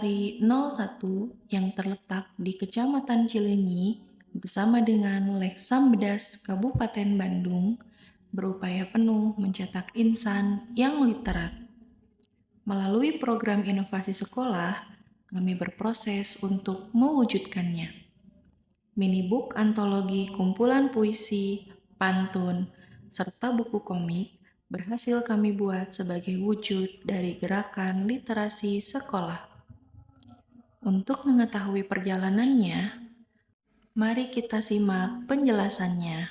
Neglasari 01 yang terletak di Kecamatan Cileunyi bersama dengan Leksam Bedas Kabupaten Bandung berupaya penuh mencetak insan yang literat. Melalui program inovasi sekolah, kami berproses untuk mewujudkannya. Minibook antologi kumpulan puisi, pantun, serta buku komik berhasil kami buat sebagai wujud dari gerakan literasi sekolah. Untuk mengetahui perjalanannya, mari kita simak penjelasannya.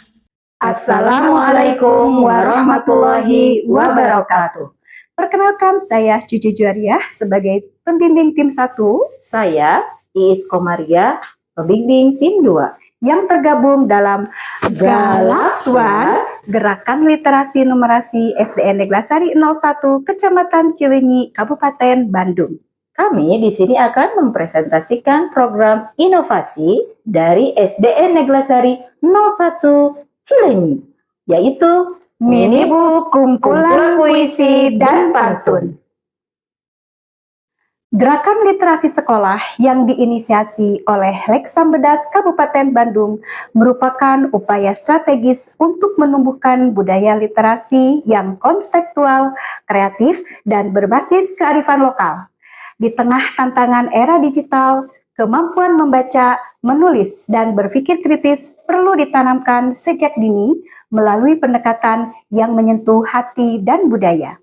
Assalamualaikum warahmatullahi wabarakatuh. Perkenalkan, saya Cucu Juariah sebagai pembimbing tim 1. Saya Iis Komaria, pembimbing tim 2. Yang tergabung dalam Galaksuan, Gerakan Literasi Numerasi SDN Neglasari 01, Kecamatan Cileunyi, Kabupaten Bandung. Kami di sini akan mempresentasikan program inovasi dari SDN Neglasari 01 Cileunyi, yaitu Minibook kumpulan puisi dan pantun. Gerakan literasi sekolah yang diinisiasi oleh Leksam Bedas Kabupaten Bandung merupakan upaya strategis untuk menumbuhkan budaya literasi yang konseptual, kreatif, dan berbasis kearifan lokal. Di tengah tantangan era digital, kemampuan membaca, menulis, dan berpikir kritis perlu ditanamkan sejak dini melalui pendekatan yang menyentuh hati dan budaya.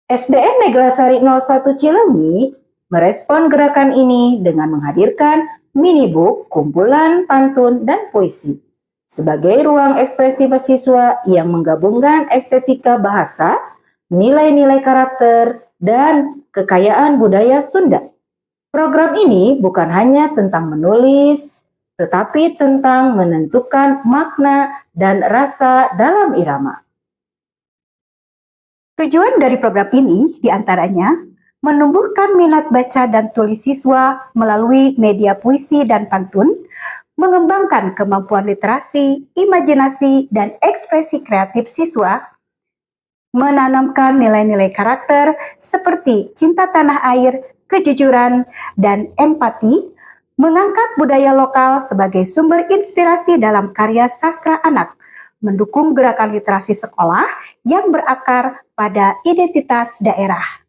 SDN Neglasari 01 Cileunyi merespon gerakan ini dengan menghadirkan minibook, kumpulan pantun, dan puisi sebagai ruang ekspresi mahasiswa yang menggabungkan estetika bahasa, nilai-nilai karakter, dan kekayaan budaya Sunda. Program ini bukan hanya tentang menulis, tetapi tentang menentukan makna dan rasa dalam irama. Tujuan dari program ini diantaranya menumbuhkan minat baca dan tulis siswa melalui media puisi dan pantun, mengembangkan kemampuan literasi, imajinasi, dan ekspresi kreatif siswa, menanamkan nilai-nilai karakter seperti cinta tanah air, kejujuran, dan empati, mengangkat budaya lokal sebagai sumber inspirasi dalam karya sastra anak, mendukung gerakan literasi sekolah yang berakar pada identitas daerah.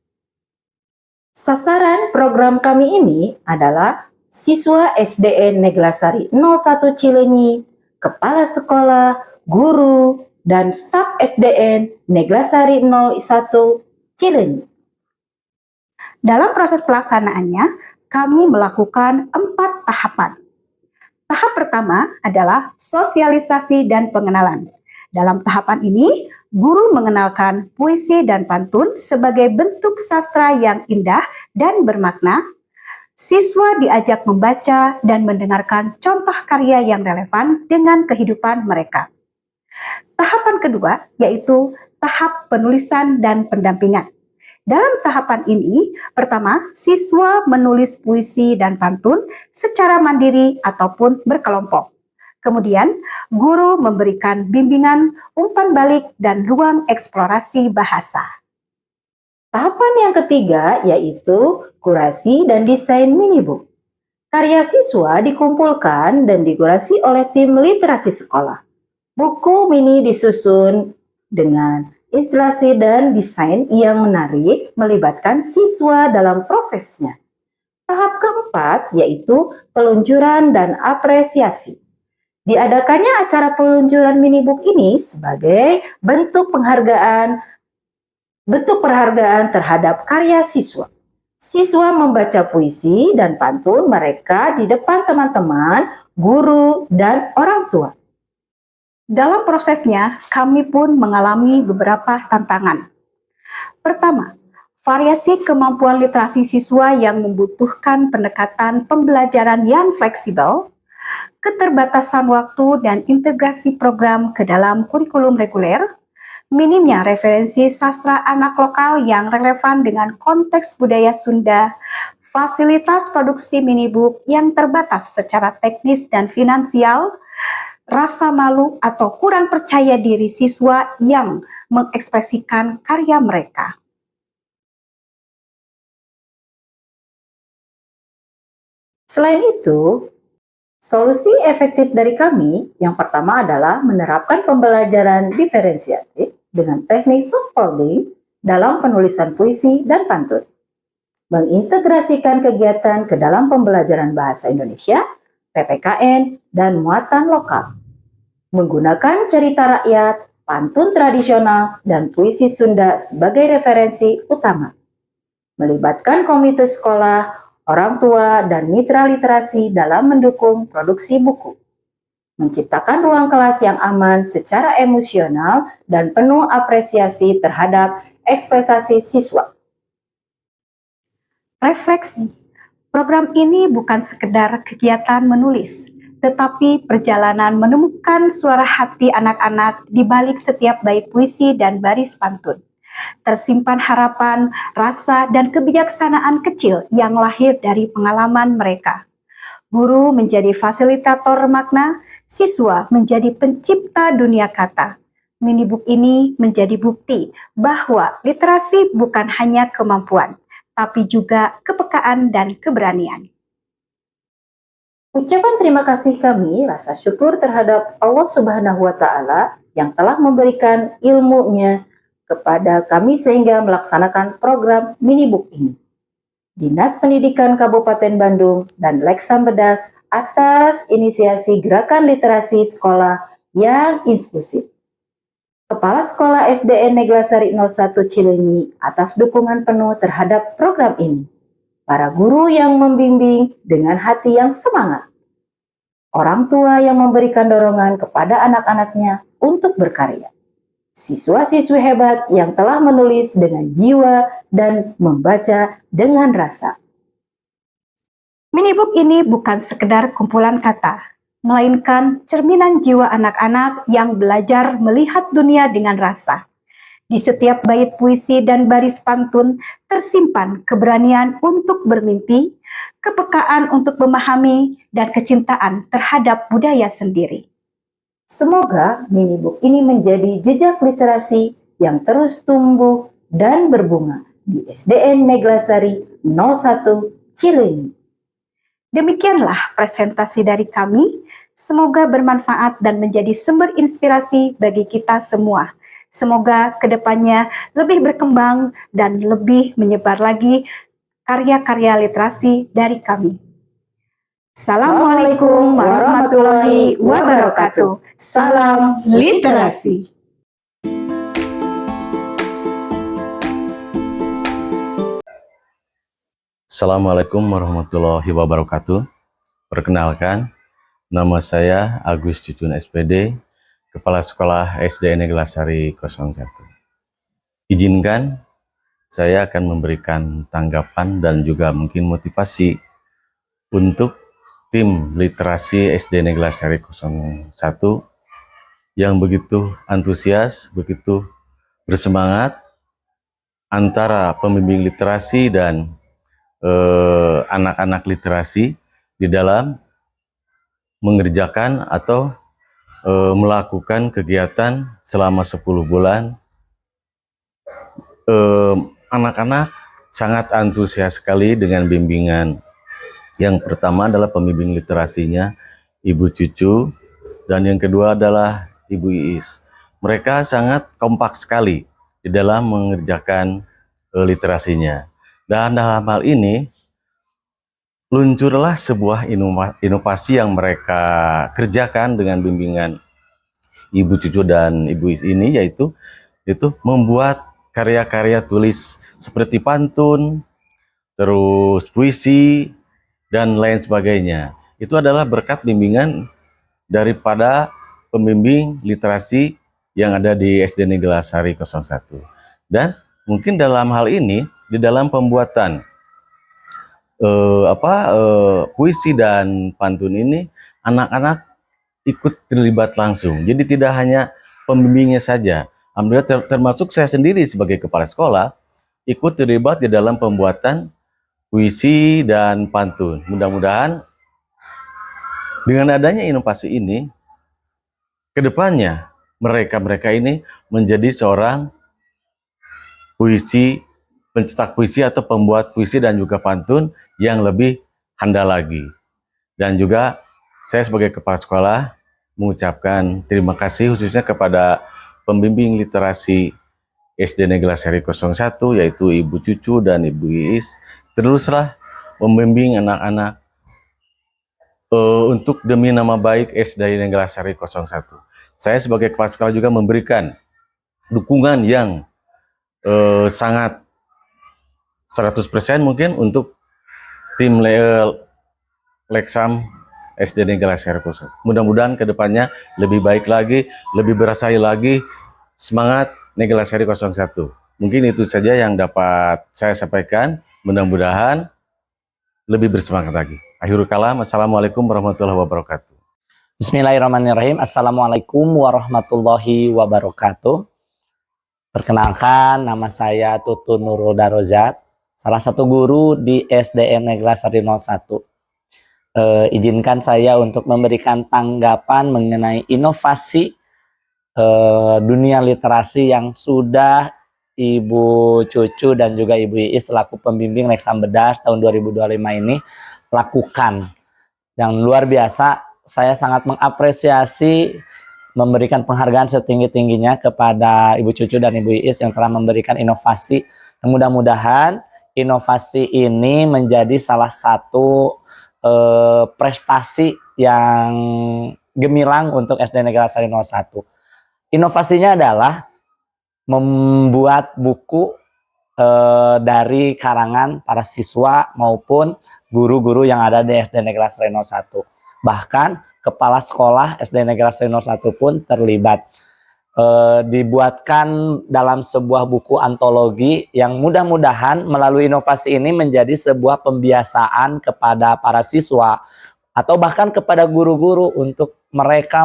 Sasaran program kami ini adalah siswa SDN Neglasari 01 Cileunyi, kepala sekolah, guru, dan staf SDN Neglasari 01 Cileunyi. Dalam proses pelaksanaannya, kami melakukan 4 tahapan. Tahap pertama adalah sosialisasi dan pengenalan. Dalam tahapan ini, guru mengenalkan puisi dan pantun sebagai bentuk sastra yang indah dan bermakna. Siswa diajak membaca dan mendengarkan contoh karya yang relevan dengan kehidupan mereka. Tahapan kedua yaitu tahap penulisan dan pendampingan. Dalam tahapan ini, pertama, siswa menulis puisi dan pantun secara mandiri ataupun berkelompok. Kemudian, guru memberikan bimbingan, umpan balik, dan ruang eksplorasi bahasa. Tahapan yang ketiga yaitu kurasi dan desain minibook. Karya siswa dikumpulkan dan dikurasi oleh tim literasi sekolah. Buku mini disusun dengan ilustrasi dan desain yang menarik melibatkan siswa dalam prosesnya. Tahap keempat yaitu peluncuran dan apresiasi. Diadakannya acara peluncuran minibook ini sebagai bentuk penghargaan terhadap karya siswa. Siswa membaca puisi dan pantun mereka di depan teman-teman, guru, dan orang tua. Dalam prosesnya, kami pun mengalami beberapa tantangan. Pertama, variasi kemampuan literasi siswa yang membutuhkan pendekatan pembelajaran yang fleksibel, keterbatasan waktu dan integrasi program ke dalam kurikulum reguler, minimnya referensi sastra anak lokal yang relevan dengan konteks budaya Sunda, fasilitas produksi minibook yang terbatas secara teknis dan finansial, rasa malu atau kurang percaya diri siswa yang mengekspresikan karya mereka. Selain itu, solusi efektif dari kami yang pertama adalah menerapkan pembelajaran diferensiatif dengan teknik scaffolding dalam penulisan puisi dan pantun. Mengintegrasikan kegiatan ke dalam pembelajaran bahasa Indonesia, PPKN, dan muatan lokal. Menggunakan cerita rakyat, pantun tradisional, dan puisi Sunda sebagai referensi utama. Melibatkan komite sekolah, orang tua, dan mitra literasi dalam mendukung produksi buku. Menciptakan ruang kelas yang aman secara emosional dan penuh apresiasi terhadap ekspektasi siswa. Refleksi. Program ini bukan sekedar kegiatan menulis, tetapi perjalanan menemukan suara hati anak-anak di balik setiap bait puisi dan baris pantun. Tersimpan harapan, rasa, dan kebijaksanaan kecil yang lahir dari pengalaman mereka. Guru menjadi fasilitator makna, siswa menjadi pencipta dunia kata. Minibook ini menjadi bukti bahwa literasi bukan hanya kemampuan, tapi juga kepekaan dan keberanian. Ucapan terima kasih kami, rasa syukur terhadap Allah Subhanahu wa Ta'ala yang telah memberikan ilmunya kepada kami sehingga melaksanakan program Minibook ini. Dinas Pendidikan Kabupaten Bandung dan Leksam Bedas atas inisiasi Gerakan Literasi Sekolah yang Inklusif. Kepala Sekolah SDN Neglasari 01 Cileunyi atas dukungan penuh terhadap program ini. Para guru yang membimbing dengan hati yang semangat. Orang tua yang memberikan dorongan kepada anak-anaknya untuk berkarya. Siswa-siswi hebat yang telah menulis dengan jiwa dan membaca dengan rasa. Minibook ini bukan sekedar kumpulan kata, melainkan cerminan jiwa anak-anak yang belajar melihat dunia dengan rasa. Di setiap bait puisi dan baris pantun tersimpan keberanian untuk bermimpi, kepekaan untuk memahami, dan kecintaan terhadap budaya sendiri. Semoga Minibook ini menjadi jejak literasi yang terus tumbuh dan berbunga di SDN Neglasari 01 Cileunyi. Demikianlah presentasi dari kami. Semoga bermanfaat dan menjadi sumber inspirasi bagi kita semua. Semoga kedepannya lebih berkembang dan lebih menyebar lagi karya-karya literasi dari kami. Assalamualaikum warahmatullahi wabarakatuh. Salam literasi. Assalamualaikum warahmatullahi wabarakatuh. Perkenalkan, nama saya Agus Cucun SPD, Kepala Sekolah SD Neglasari 01. Izinkan saya akan memberikan tanggapan dan juga mungkin motivasi untuk tim literasi SD Neglasari 01 yang begitu antusias, begitu bersemangat antara pembimbing literasi dan anak-anak literasi di dalam mengerjakan atau melakukan kegiatan selama 10 bulan. Anak-anak sangat antusias sekali dengan bimbingan. Yang pertama adalah pembimbing literasinya Ibu Cucu, dan yang kedua adalah Ibu Iis. Mereka sangat kompak sekali di dalam mengerjakan literasinya. Dan dalam hal ini luncurlah sebuah inovasi yang mereka kerjakan dengan bimbingan Ibu Cucu dan Ibu Is ini, yaitu membuat karya-karya tulis seperti pantun, terus puisi, dan lain sebagainya. Itu adalah berkat bimbingan daripada pembimbing literasi yang ada di SD Neglasari 01. Dan mungkin dalam hal ini, di dalam pembuatan puisi dan pantun ini, anak-anak ikut terlibat langsung. Jadi tidak hanya pembimbingnya saja. Alhamdulillah termasuk saya sendiri sebagai kepala sekolah ikut terlibat di dalam pembuatan puisi dan pantun. Mudah-mudahan dengan adanya inovasi ini, kedepannya mereka ini menjadi seorang pencetak puisi atau pembuat puisi dan juga pantun yang lebih handal lagi. Dan juga saya sebagai kepala sekolah mengucapkan terima kasih khususnya kepada pembimbing literasi SD Negeri Seri 01 yaitu Ibu Cucu dan Ibu Iis. Teruslah membimbing anak-anak untuk demi nama baik SD Negeri Seri 01. Saya sebagai kepala sekolah juga memberikan dukungan yang sangat 100% mungkin untuk tim Leksam SD Negeri Seri 01. Mudah-mudahan kedepannya lebih baik lagi, lebih berhasil lagi, semangat Negeri Seri 01. Mungkin itu saja yang dapat saya sampaikan, mudah-mudahan lebih bersemangat lagi. Akhirul kalam, assalamualaikum warahmatullahi wabarakatuh. Bismillahirrahmanirrahim. Assalamualaikum warahmatullahi wabarakatuh. Perkenalkan, nama saya Tutun Nurul Darojat, salah satu guru di SDN Negeri Seri 01. Izinkan saya untuk memberikan tanggapan mengenai inovasi dunia literasi yang sudah Ibu Cucu dan juga Ibu Iis selaku pembimbing Leksam Bedas tahun 2025 ini lakukan. Yang luar biasa, saya sangat mengapresiasi, memberikan penghargaan setinggi-tingginya kepada Ibu Cucu dan Ibu Iis yang telah memberikan inovasi. Mudah-mudahan inovasi ini menjadi salah satu prestasi yang gemilang untuk SD Negeri Seri 01. Inovasinya adalah membuat buku dari karangan para siswa maupun guru-guru yang ada di SD Negeri Seri 01. Bahkan kepala sekolah SD Negeri Seri 01 pun terlibat. Dibuatkan dalam sebuah buku antologi yang mudah-mudahan melalui inovasi ini menjadi sebuah pembiasaan kepada para siswa atau bahkan kepada guru-guru untuk mereka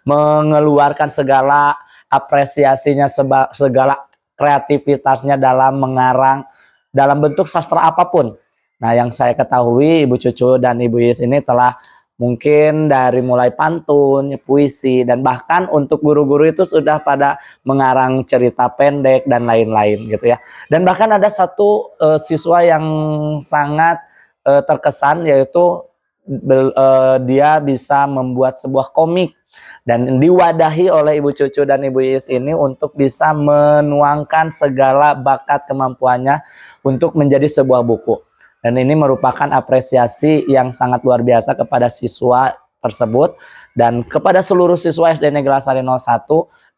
mengeluarkan segala apresiasinya, segala kreativitasnya dalam mengarang dalam bentuk sastra apapun. Nah, yang saya ketahui Ibu Cucu dan Ibu Iis ini telah mungkin dari mulai pantun, puisi, dan bahkan untuk guru-guru itu sudah pada mengarang cerita pendek dan lain-lain gitu ya. Dan bahkan ada satu siswa yang sangat terkesan, yaitu dia bisa membuat sebuah komik dan diwadahi oleh Ibu Cucu dan Ibu Iis ini untuk bisa menuangkan segala bakat kemampuannya untuk menjadi sebuah buku. Dan ini merupakan apresiasi yang sangat luar biasa kepada siswa tersebut dan kepada seluruh siswa SD Negeri Seri 01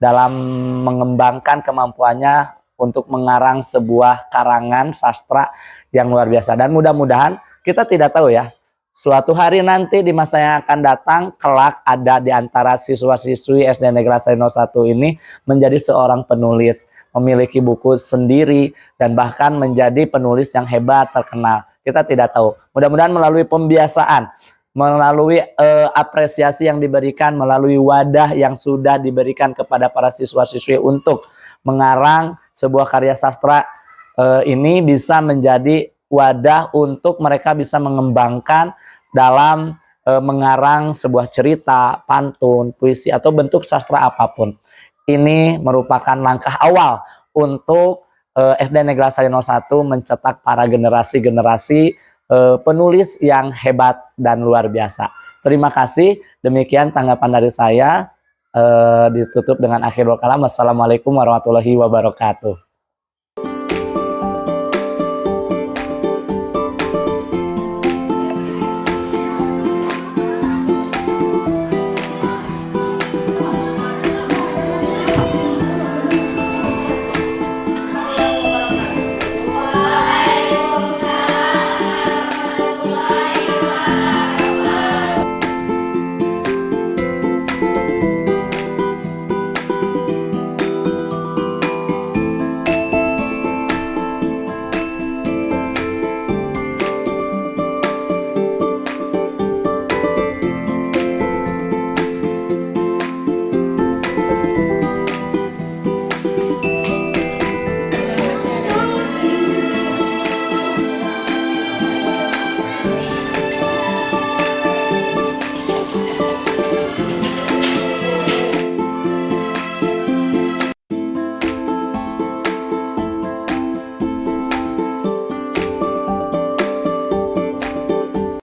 dalam mengembangkan kemampuannya untuk mengarang sebuah karangan sastra yang luar biasa. Dan mudah-mudahan kita tidak tahu ya, suatu hari nanti di masa yang akan datang kelak ada di antara siswa-siswi SD Negeri Seri 01 ini menjadi seorang penulis, memiliki buku sendiri dan bahkan menjadi penulis yang hebat terkenal. Kita tidak tahu. Mudah-mudahan melalui pembiasaan, melalui apresiasi yang diberikan, melalui wadah yang sudah diberikan kepada para siswa-siswi untuk mengarang sebuah karya sastra, ini bisa menjadi wadah untuk mereka bisa mengembangkan dalam mengarang sebuah cerita, pantun, puisi, atau bentuk sastra apapun. Ini merupakan langkah awal untuk SD Negeri Seri 01 mencetak para generasi-generasi penulis yang hebat dan luar biasa. Terima kasih. Demikian tanggapan dari saya. Ditutup dengan akhirul kalam. Wassalamualaikum warahmatullahi wabarakatuh.